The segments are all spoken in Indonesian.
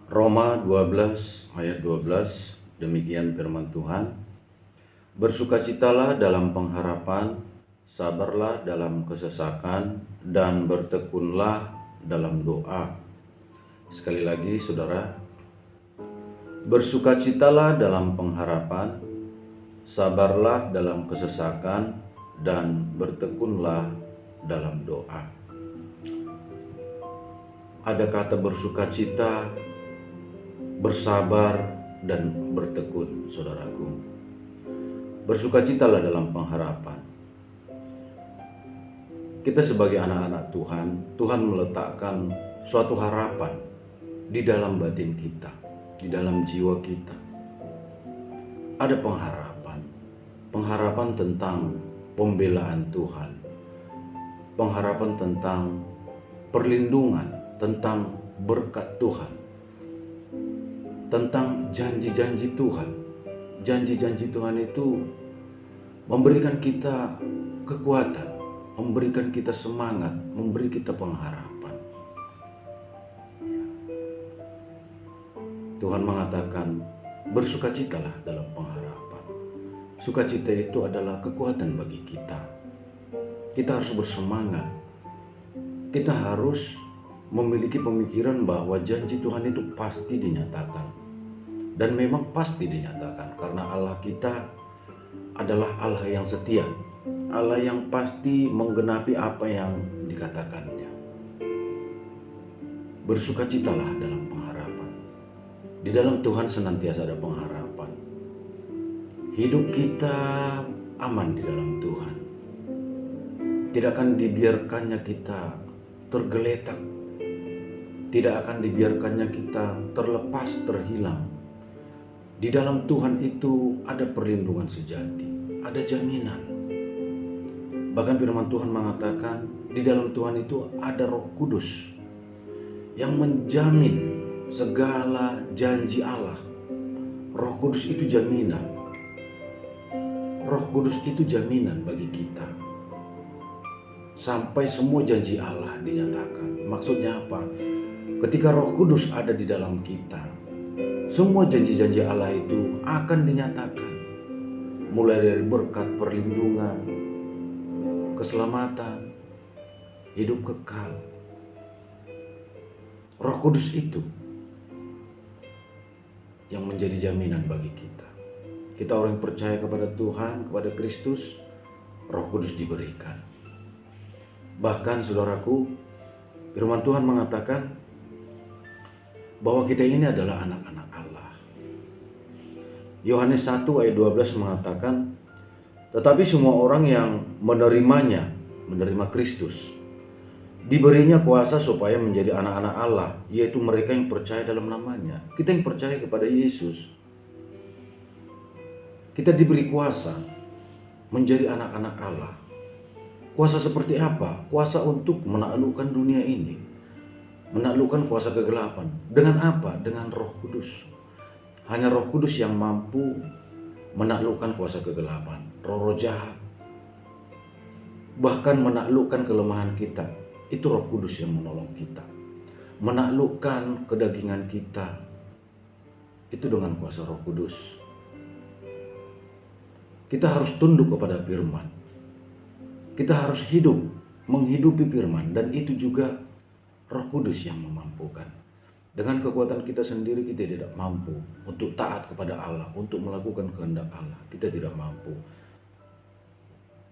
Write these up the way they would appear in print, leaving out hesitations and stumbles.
Roma 12 ayat 12, demikian firman Tuhan. Bersukacitalah dalam pengharapan, sabarlah dalam kesesakan, dan bertekunlah dalam doa. Sekali lagi saudara, bersukacitalah dalam pengharapan, sabarlah dalam kesesakan, dan bertekunlah dalam doa. Ada kata bersukacita, bersabar, dan bertekun, saudaraku. Bersukacitalah dalam pengharapan. Kita sebagai anak-anak Tuhan, Tuhan meletakkan suatu harapan di dalam batin kita, di dalam jiwa kita. Ada pengharapan tentang pembelaan Tuhan, pengharapan tentang perlindungan, tentang berkat Tuhan, tentang janji-janji Tuhan. Janji-janji Tuhan itu memberikan kita kekuatan, memberikan kita semangat, memberi kita pengharapan. Tuhan mengatakan, bersukacitalah dalam pengharapan. Sukacita itu adalah kekuatan bagi kita. Kita harus bersemangat. Kita harus memiliki pemikiran bahwa janji Tuhan itu pasti dinyatakan. Dan memang pasti dinyatakan karena Allah kita adalah Allah yang setia, Allah yang pasti menggenapi apa yang dikatakannya. Bersukacitalah dalam pengharapan. Di dalam Tuhan senantiasa ada pengharapan. Hidup kita aman di dalam Tuhan. Tidak akan dibiarkannya kita tergeletak. Tidak akan dibiarkannya kita terlepas, terhilang. Di dalam Tuhan itu ada perlindungan sejati, ada jaminan. Bahkan firman Tuhan mengatakan di dalam Tuhan itu ada Roh Kudus yang menjamin segala janji Allah. Roh Kudus itu jaminan. Roh Kudus itu jaminan bagi kita. Sampai semua janji Allah dinyatakan. Maksudnya apa? Ketika Roh Kudus ada di dalam kita, semua janji-janji Allah itu akan dinyatakan. Mulai dari berkat, perlindungan, keselamatan, hidup kekal. Roh Kudus itu yang menjadi jaminan bagi kita. Kita orang yang percaya kepada Tuhan, kepada Kristus, Roh Kudus diberikan. Bahkan saudaraku, firman Tuhan mengatakan bahwa kita ini adalah anak-anak Allah. Yohanes 1 ayat 12 mengatakan, tetapi semua orang yang menerimanya, menerima Kristus, diberinya kuasa supaya menjadi anak-anak Allah, yaitu mereka yang percaya dalam namanya. Kita yang percaya kepada Yesus, kita diberi kuasa menjadi anak-anak Allah. Kuasa seperti apa? Kuasa untuk menaklukkan dunia ini, menaklukkan kuasa kegelapan. Dengan apa? Dengan Roh Kudus. Hanya Roh Kudus yang mampu menaklukkan kuasa kegelapan, roh-roh jahat. Bahkan menaklukkan kelemahan kita. Itu Roh Kudus yang menolong kita. Menaklukkan kedagingan kita. Itu dengan kuasa Roh Kudus. Kita harus tunduk kepada firman. Kita harus hidup, menghidupi firman. Dan itu juga Roh Kudus yang memampukan. Dengan kekuatan kita sendiri kita tidak mampu untuk taat kepada Allah, untuk melakukan kehendak Allah. Kita tidak mampu.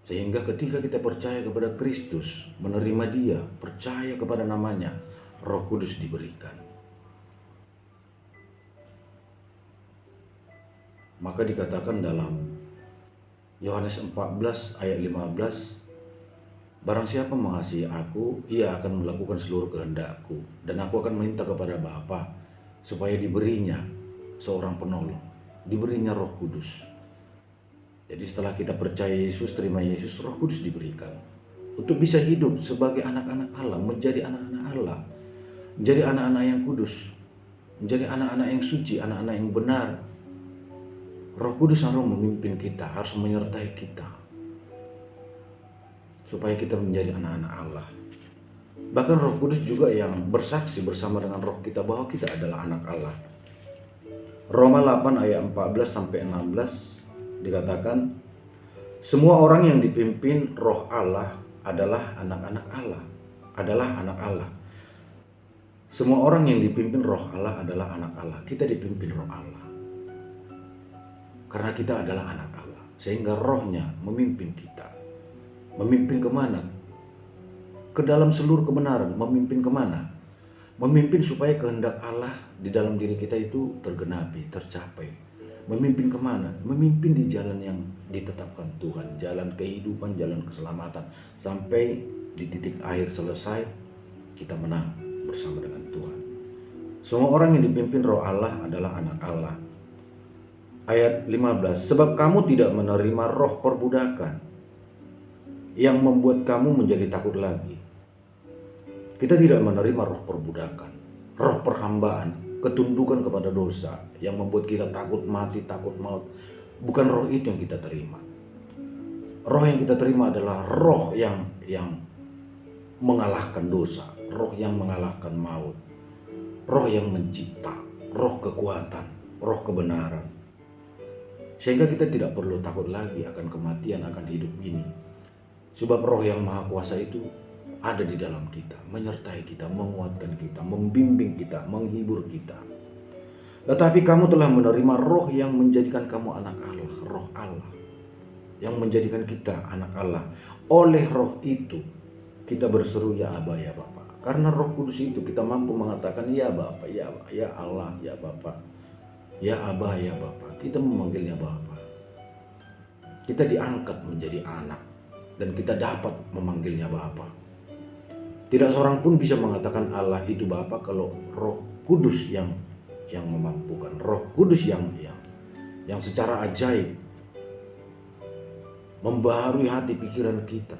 Sehingga ketika kita percaya kepada Kristus, menerima Dia, percaya kepada namanya, Roh Kudus diberikan. Maka dikatakan dalam Yohanes 14 ayat 15, barang siapa mengasihi aku, ia akan melakukan seluruh kehendakku, dan aku akan minta kepada Bapa supaya diberinya seorang penolong, diberinya Roh Kudus. Jadi setelah kita percaya Yesus, terima Yesus, Roh Kudus diberikan untuk bisa hidup sebagai anak-anak Allah, menjadi anak-anak Allah, menjadi anak-anak yang kudus, menjadi anak-anak yang suci, anak-anak yang benar. Roh Kudus harus memimpin kita, harus menyertai kita, supaya kita menjadi anak-anak Allah. Bahkan Roh Kudus juga yang bersaksi bersama dengan roh kita bahwa kita adalah anak Allah. Roma 8 ayat 14 sampai 16 dikatakan, semua orang yang dipimpin roh Allah adalah anak-anak Allah, adalah anak Allah. Semua orang yang dipimpin roh Allah adalah anak Allah. Kita dipimpin roh Allah. Karena kita adalah anak Allah. Sehingga rohnya memimpin kita. Memimpin kemana? Ke dalam seluruh kebenaran. Memimpin kemana? Memimpin supaya kehendak Allah di dalam diri kita itu tergenapi, tercapai. Memimpin kemana? Memimpin di jalan yang ditetapkan Tuhan. Jalan kehidupan, jalan keselamatan. Sampai di titik akhir selesai, kita menang bersama dengan Tuhan. Semua orang yang dipimpin roh Allah adalah anak Allah. Ayat 15, sebab kamu tidak menerima roh perbudakan yang membuat kamu menjadi takut lagi. Kita tidak menerima roh perbudakan, roh perhambaan, ketundukan kepada dosa yang membuat kita takut mati, takut maut. Bukan roh itu yang kita terima. Roh yang kita terima adalah roh yang mengalahkan dosa, roh yang mengalahkan maut, roh yang mencipta, roh kekuatan, roh kebenaran. Sehingga kita tidak perlu takut lagi akan kematian, akan hidup ini. Sebab roh yang maha kuasa itu ada di dalam kita, menyertai kita, menguatkan kita, membimbing kita, menghibur kita. Tetapi kamu telah menerima roh yang menjadikan kamu anak Allah, roh Allah. Yang menjadikan kita anak Allah. Oleh roh itu kita berseru ya Aba, ya Bapa. Karena roh kudus itu kita mampu mengatakan ya Bapa, ya Allah, ya Bapa. Ya Aba, ya Bapa. Kita memanggilnya Bapa. Kita diangkat menjadi anak. Dan kita dapat memanggilnya Bapa. Tidak seorang pun bisa mengatakan Allah itu Bapa kalau roh kudus yang memampukan. Roh kudus yang secara ajaib membaharui hati pikiran kita.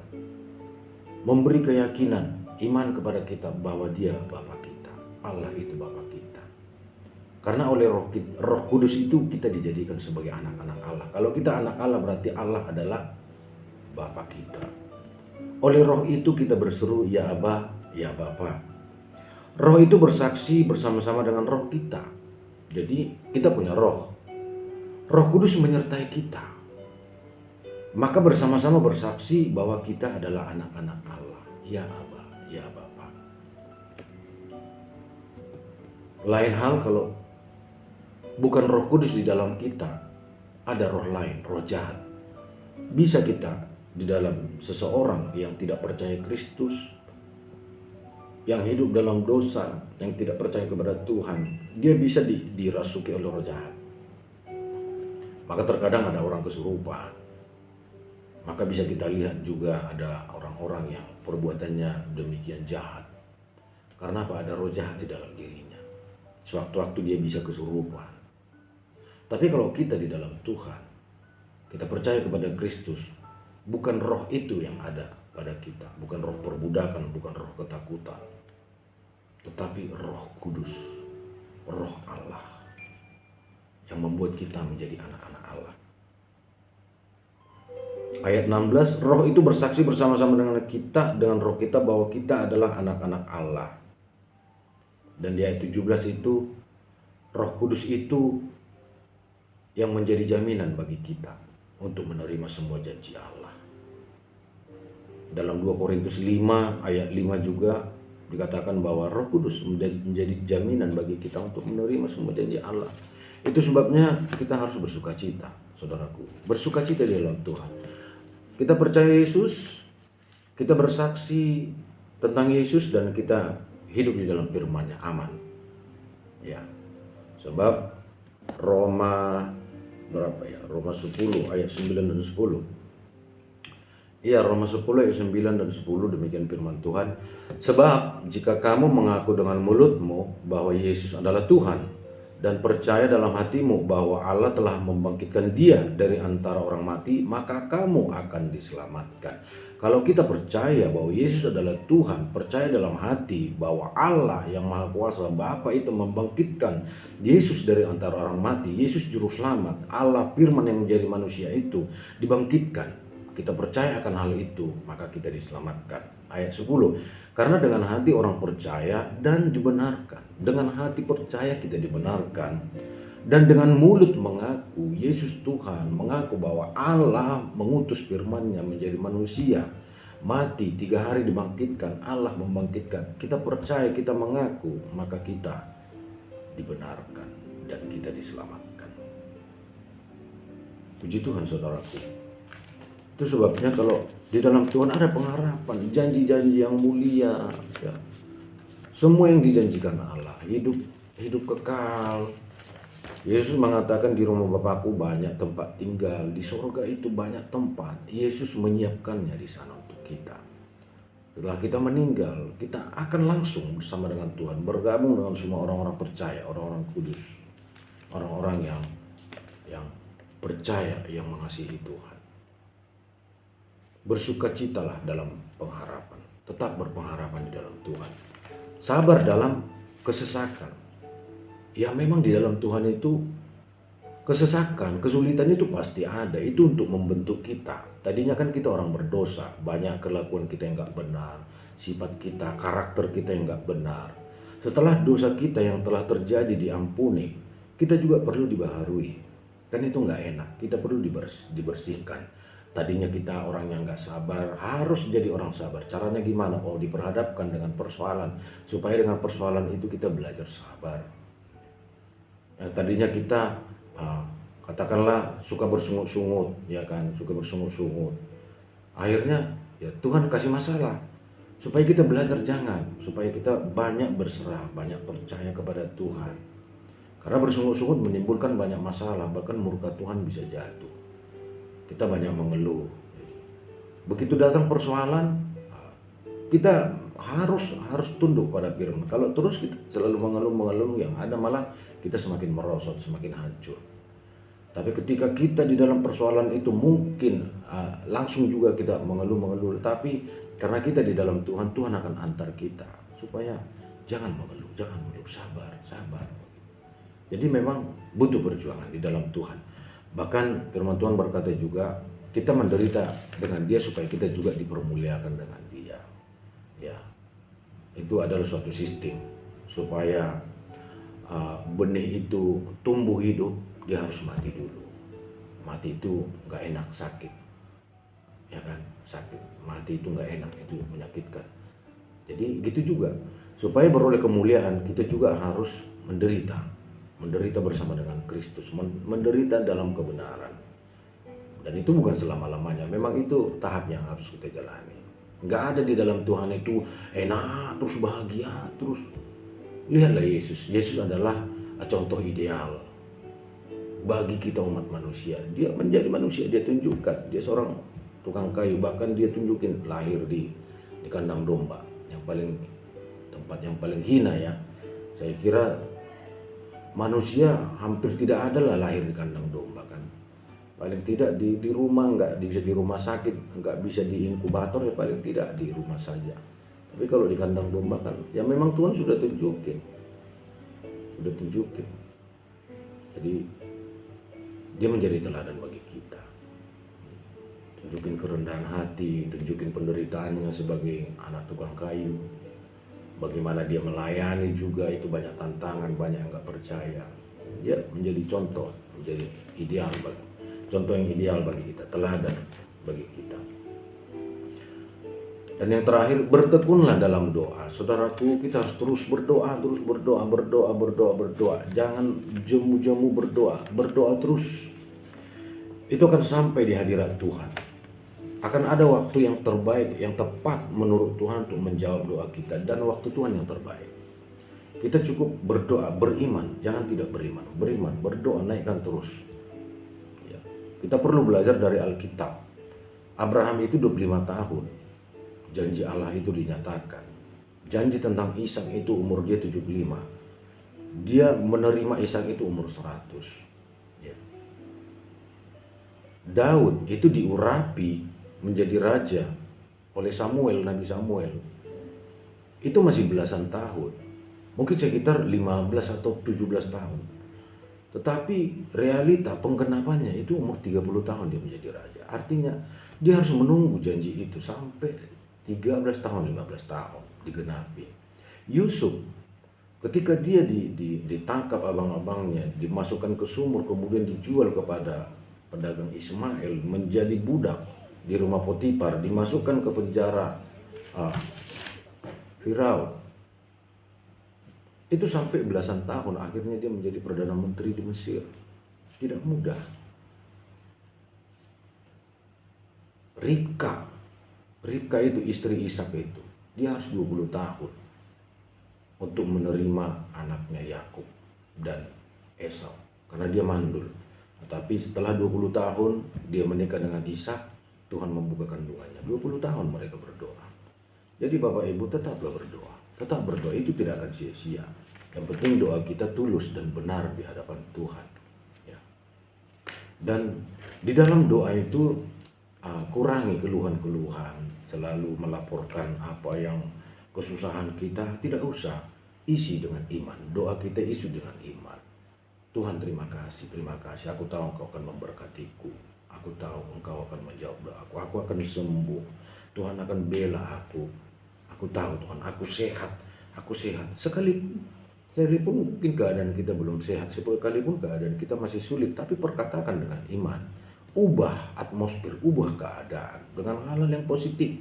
Memberi keyakinan, iman kepada kita bahwa dia Bapa kita. Allah itu Bapa kita. Karena oleh roh kudus itu kita dijadikan sebagai anak-anak Allah. Kalau kita anak Allah berarti Allah adalah Bapa kita. Oleh roh itu kita berseru ya Aba, ya Bapa. Roh itu bersaksi bersama-sama dengan roh kita. Jadi kita punya roh. Roh kudus menyertai kita. Maka bersama-sama bersaksi bahwa kita adalah anak-anak Allah. Ya Aba, ya Bapa. Lain hal kalau bukan roh kudus di dalam kita, ada roh lain, roh jahat. Bisa kita di dalam seseorang yang tidak percaya Kristus, yang hidup dalam dosa, yang tidak percaya kepada Tuhan, dia bisa dirasuki oleh roh jahat. Maka terkadang ada orang kesurupan. Maka bisa kita lihat juga ada orang-orang yang perbuatannya demikian jahat. Karena apa? Ada roh jahat di dalam dirinya. Sewaktu-waktu dia bisa kesurupan. Tapi kalau kita di dalam Tuhan, kita percaya kepada Kristus, bukan roh itu yang ada pada kita. Bukan roh perbudakan, bukan roh ketakutan. Tetapi roh kudus, roh Allah. Yang membuat kita menjadi anak-anak Allah. Ayat 16, roh itu bersaksi bersama-sama dengan kita, dengan roh kita bahwa kita adalah anak-anak Allah. Dan di ayat 17 itu, roh kudus itu yang menjadi jaminan bagi kita untuk menerima semua janji Allah. Dalam 2 Korintus 5 ayat 5 juga dikatakan bahwa roh kudus menjadi jaminan bagi kita untuk menerima semua janji Allah. Itu sebabnya kita harus bersukacita, saudaraku. Bersukacita di dalam Tuhan. Kita percaya Yesus, kita bersaksi tentang Yesus dan kita hidup di dalam firman-Nya, aman. Ya. Sebab Roma berapa ya? Roma 10 ayat 9 dan 10. Iya, Roma 10 ayat 9 dan 10 demikian firman Tuhan. Sebab jika kamu mengaku dengan mulutmu bahwa Yesus adalah Tuhan dan percaya dalam hatimu bahwa Allah telah membangkitkan dia dari antara orang mati, maka kamu akan diselamatkan. Kalau kita percaya bahwa Yesus adalah Tuhan, percaya dalam hati bahwa Allah yang Maha Kuasa, Bapa itu membangkitkan Yesus dari antara orang mati, Yesus juru selamat, Allah firman yang menjadi manusia itu dibangkitkan. Kita percaya akan hal itu, maka kita diselamatkan. ayat 10. Karena dengan hati orang percaya dan dibenarkan. Dengan hati percaya kita dibenarkan. Dan dengan mulut mengaku Yesus Tuhan, mengaku bahwa Allah mengutus firman-Nya menjadi manusia, mati 3 hari dibangkitkan, Allah membangkitkan. Kita percaya, kita mengaku, maka kita dibenarkan dan kita diselamatkan. Puji Tuhan saudaraku. Itu sebabnya kalau di dalam Tuhan ada pengharapan, janji-janji yang mulia, ya. Semua yang dijanjikan Allah, hidup kekal. Yesus mengatakan di rumah Bapakku banyak tempat tinggal, di surga itu banyak tempat. Yesus menyiapkannya di sana untuk kita. Setelah kita meninggal, kita akan langsung bersama dengan Tuhan, bergabung dengan semua orang-orang percaya, orang-orang kudus, orang-orang yang percaya, yang mengasihi Tuhan. Bersukacitalah dalam pengharapan, tetap berpengharapan di dalam Tuhan. Sabar dalam kesesakan. Ya memang di dalam Tuhan itu kesesakan, kesulitan itu pasti ada. Itu untuk membentuk kita. Tadinya kan kita orang berdosa, banyak kelakuan kita yang gak benar, sifat kita, karakter kita yang gak benar. Setelah dosa kita yang telah terjadi diampuni, kita juga perlu dibaharui. Kan itu gak enak, kita perlu dibersihkan. Tadinya kita orang yang gak sabar, harus jadi orang sabar. Caranya gimana? Oh, diperhadapkan dengan persoalan, supaya dengan persoalan itu kita belajar sabar. Tadinya kita katakanlah suka bersungut-sungut, ya kan, suka bersungut-sungut. Akhirnya ya Tuhan kasih masalah supaya kita belajar jangan, supaya kita banyak berserah, banyak percaya kepada Tuhan. Karena bersungut-sungut menimbulkan banyak masalah, bahkan murka Tuhan bisa jatuh. Kita banyak mengeluh. Begitu datang persoalan, kita harus tunduk pada firman. Kalau terus kita selalu mengeluh, yang ada malah kita semakin merosot, semakin hancur. Tapi ketika kita di dalam persoalan itu mungkin langsung juga kita mengeluh, tapi karena kita di dalam Tuhan, Tuhan akan antar kita supaya jangan mengeluh, sabar. Jadi memang butuh perjuangan di dalam Tuhan. Bahkan firman Tuhan berkata juga, kita menderita dengan Dia supaya kita juga dipermuliakan dengan Dia. Ya, itu adalah suatu sistem supaya benih itu tumbuh hidup, dia harus mati dulu. Mati itu gak enak, sakit, ya kan, sakit. Mati itu gak enak, itu menyakitkan. Jadi gitu juga, supaya beroleh kemuliaan kita juga harus menderita bersama dengan Kristus, menderita dalam kebenaran. Dan itu bukan selama-lamanya, memang itu tahap yang harus kita jalani. Gak ada di dalam Tuhan itu enak terus, bahagia terus. Lihatlah Yesus adalah contoh ideal bagi kita umat manusia. Dia menjadi manusia, dia tunjukkan, dia seorang tukang kayu, bahkan dia tunjukin lahir di kandang domba, tempat yang paling hina ya. Saya kira manusia hampir tidak ada lah lahir di kandang domba kan. Paling tidak di rumah, nggak bisa di rumah sakit, nggak bisa di inkubator, ya paling tidak di rumah saja. Tapi kalau di kandang domba kan, ya memang Tuhan sudah tunjukin. Jadi dia menjadi teladan bagi kita. Tunjukin kerendahan hati, tunjukin penderitaannya sebagai anak tukang kayu. Bagaimana dia melayani juga, itu banyak tantangan, banyak yang nggak percaya. Dia menjadi contoh, menjadi contoh yang ideal bagi kita, teladan bagi kita. Dan yang terakhir, bertekunlah dalam doa. Saudaraku, kita harus terus berdoa. Jangan jemu-jemu berdoa terus. Itu akan sampai di hadirat Tuhan. Akan ada waktu yang terbaik, yang tepat menurut Tuhan untuk menjawab doa kita. Dan waktu Tuhan yang terbaik. Kita cukup berdoa, beriman. Jangan tidak beriman. Berdoa, naikkan terus. Ya. Kita perlu belajar dari Alkitab. Abraham itu 25 tahun. Janji Allah itu dinyatakan. Janji tentang Ishak itu umur dia 75. Dia menerima Ishak itu umur 100. Ya. Daud itu diurapi menjadi raja oleh Nabi Samuel. Itu masih belasan tahun. Mungkin sekitar 15 atau 17 tahun. Tetapi realita penggenapannya itu umur 30 tahun dia menjadi raja. Artinya dia harus menunggu janji itu sampai 13 tahun, 15 tahun digenapi. Yusuf ketika dia ditangkap abang-abangnya, dimasukkan ke sumur, kemudian dijual kepada pedagang Ismail, menjadi budak di rumah Potifar, dimasukkan ke penjara Firaun. Itu sampai belasan tahun, akhirnya dia menjadi Perdana Menteri di Mesir. Tidak mudah. Ribka itu istri Ishak itu, dia harus 20 tahun untuk menerima anaknya Yakub dan Esau, karena dia mandul. Tetapi setelah 20 tahun dia menikah dengan Ishak, Tuhan membuka kandungannya. 20 tahun mereka berdoa. Jadi Bapak Ibu tetaplah berdoa. Tetap berdoa, itu tidak akan sia-sia. Yang penting doa kita tulus dan benar di hadapan Tuhan. Ya. Dan di dalam doa itu kurangi keluhan-keluhan, selalu melaporkan apa yang kesusahan kita, tidak usah. Isi dengan iman, doa kita isi dengan iman. Tuhan terima kasih, aku tahu Engkau akan memberkatiku, aku tahu Engkau akan menjawab doaku, aku akan sembuh, Tuhan akan bela aku tahu Tuhan, aku sehat, sekalipun mungkin keadaan kita belum sehat, sekalipun keadaan kita masih sulit, tapi perkatakan dengan iman, ubah atmosfer, ubah keadaan dengan hal-hal yang positif.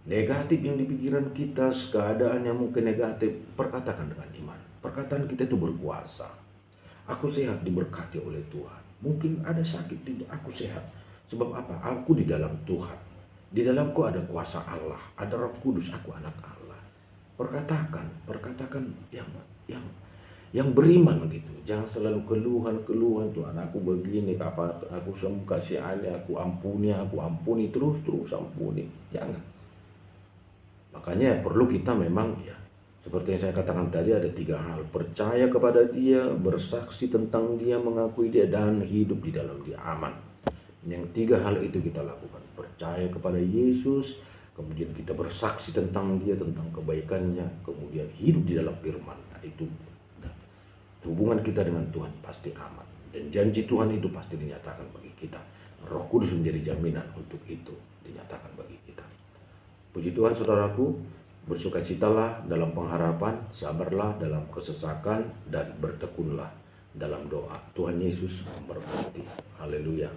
Negatif yang di pikiran kita, keadaan yang mungkin negatif, perkatakan dengan iman. Perkataan kita itu berkuasa. Aku sehat, diberkati oleh Tuhan. Mungkin ada sakit, tidak, aku sehat. Sebab apa? Aku di dalam Tuhan. Di dalamku ada kuasa Allah, ada Roh Kudus, aku anak Allah. Perkatakan yang beriman gitu. Jangan selalu keluhan Tuhan, aku begini, aku sembuh, kasih alih, aku ampuni terus ampuni. Jangan. Makanya perlu kita memang seperti yang saya katakan tadi, ada 3 hal. Percaya kepada dia, bersaksi tentang dia, mengakui dia, dan hidup di dalam dia aman. Yang 3 hal itu kita lakukan. Percaya kepada Yesus, kemudian kita bersaksi tentang dia, tentang kebaikannya, kemudian hidup di dalam firman. Nah, itu hubungan kita dengan Tuhan pasti aman. Dan janji Tuhan itu pasti dinyatakan bagi kita. Roh Kudus menjadi jaminan untuk itu dinyatakan bagi kita. Puji Tuhan saudaraku, bersukacitalah dalam pengharapan, sabarlah dalam kesesakan, dan bertekunlah dalam doa. Tuhan Yesus memberkati. Haleluya.